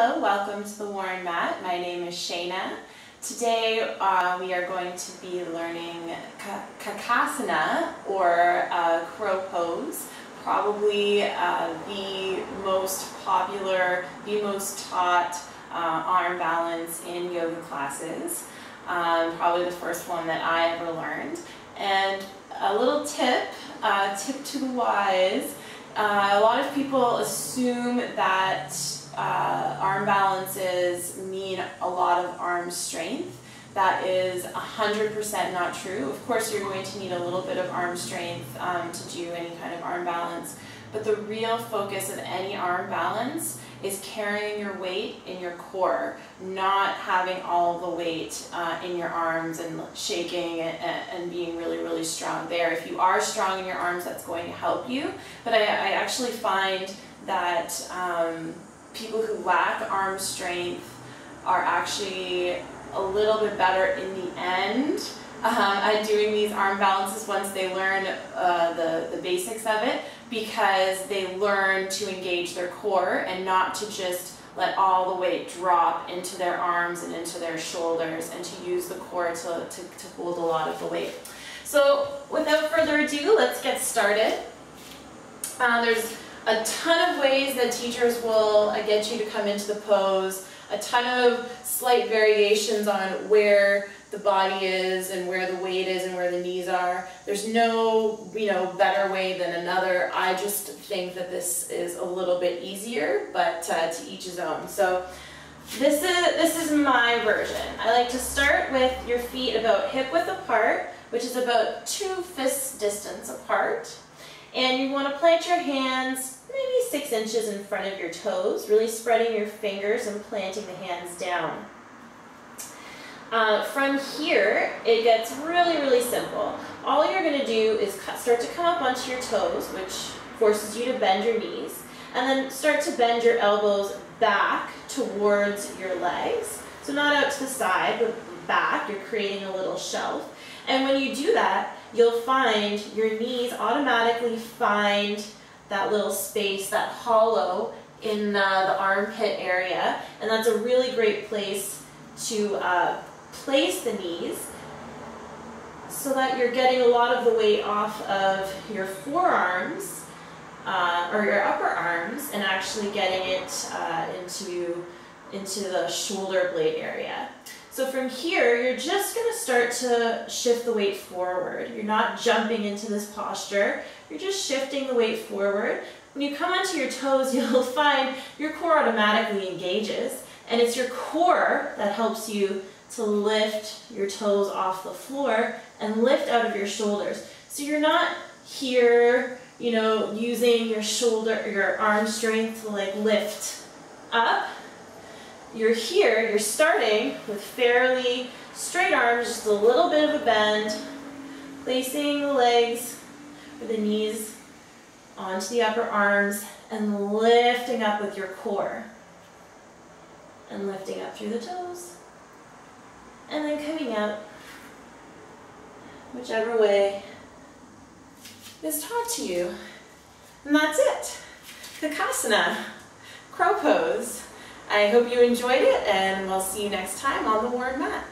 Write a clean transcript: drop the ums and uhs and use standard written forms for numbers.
Hello, welcome to the Worn Mat. My name is Shayna. Today we are going to be learning Kakasana, or crow pose, probably the most popular, the most taught arm balance in yoga classes. Probably the first one that I ever learned. And a little tip, tip to the wise, a lot of people assume that arm balances mean a lot of arm strength. That is 100% not true. Of course, you're going to need a little bit of arm strength to do any kind of arm balance, but the real focus of any arm balance is carrying your weight in your core, not having all the weight in your arms and shaking and being really, really strong there. If you are strong in your arms, that's going to help you, but I actually find that people who lack arm strength are actually a little bit better in the end at doing these arm balances once they learn the basics of it, because they learn to engage their core and not to just let all the weight drop into their arms and into their shoulders, and to use the core to hold a lot of the weight. So without further ado, let's get started. There's a ton of ways that teachers will get you to come into the pose, a ton of slight variations on where the body is and where the weight is and where the knees are. There's no, better way than another. I just think that this is a little bit easier, but to each his own. So this is my version. I like to start with your feet about hip width apart, which is about 2 fist distance apart. And you want to plant your hands maybe 6 inches in front of your toes, really spreading your fingers and planting the hands down. From here, it gets really, really simple. All you're going to do is start to come up onto your toes, which forces you to bend your knees, and then start to bend your elbows back towards your legs. So not out to the side, but back. You're creating a little shelf. And when you do that, you'll find your knees automatically find that little space, that hollow in the armpit area, and that's a really great place to place the knees so that you're getting a lot of the weight off of your forearms or your upper arms, and actually getting it into the shoulder blade area. So from here, you're just going to start to shift the weight forward. You're not jumping into this posture. You're just shifting the weight forward. When you come onto your toes, you'll find your core automatically engages, and it's your core that helps you to lift your toes off the floor and lift out of your shoulders. So you're not here, using your arm strength to lift up. You're here, you're starting with fairly straight arms, just a little bit of a bend, placing the legs or the knees onto the upper arms and lifting up with your core. And lifting up through the toes. And then coming out, whichever way is taught to you. And that's it. Kakasana, crow pose. I hope you enjoyed it, and we'll see you next time on the Worn Mat.